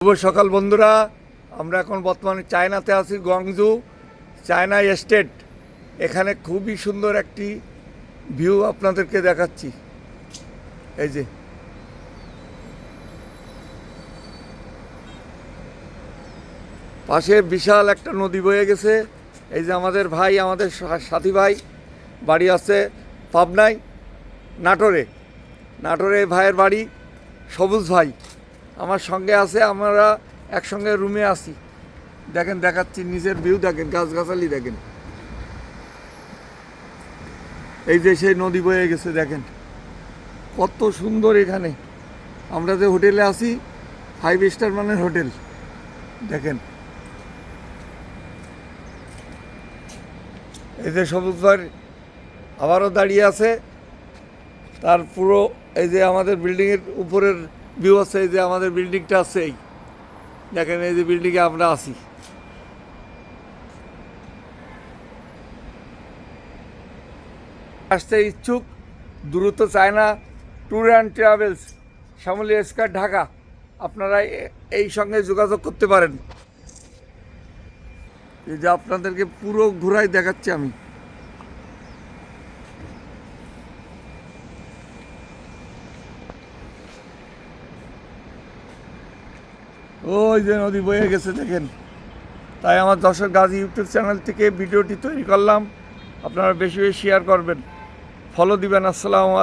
শুভ সকাল বন্ধুরা, আমরা এখন বর্তমানে চায়নাতে আছি। গংজু চায়না এস্টেট। এখানে খুবই সুন্দর একটি ভিউ আপনাদেরকে দেখাচ্ছি। এই যে পাশে বিশাল একটা নদী বয়ে গেছে। এই যে আমাদের ভাই, আমাদের সাথী ভাই বাড়ি আছে পাবনায়, নাটোরে ভাইয়ের বাড়ি। সবুজ ভাই আমার সঙ্গে আছে, আমরা একসঙ্গে রুমে আছি। দেখেন, দেখাচ্ছি নিচের ভিউ, দেখেন গাছগাছালি দেখেন। এই যে সেই নদী বয়ে গেছে, দেখেন কত সুন্দর। এখানে আমরা যে হোটেলে আছি, 5 স্টার মানের হোটেল। দেখেন এই যে সবুজ ভাই আবারও দাঁড়িয়ে আছে। তার পুরো এই যে আমাদের বিল্ডিংয়ের উপরের ভিউ আছে। এই যে আমাদের বিল্ডিংটা আছে, এই দেখেন, এই যে বিল্ডিংয়ে আমরা আছি। আসতে ইচ্ছুক দ্রুত China tour and travels, Shyamoli square, Dhaka, আপনারা এই সঙ্গে যোগাযোগ করতে পারেন। এই যে আপনাদেরকে পুরো ঘুরাই দেখাচ্ছি আমি। ওই যে নদী বয়ে গেছে, দেখেন। তাই আমার দর্শক গাজী ইউটিউব চ্যানেল থেকে ভিডিওটি তৈরি করলাম। আপনারা বেশি বেশি শেয়ার করবেন, ফলো দিবেন। আসসালামু আলাইকুম।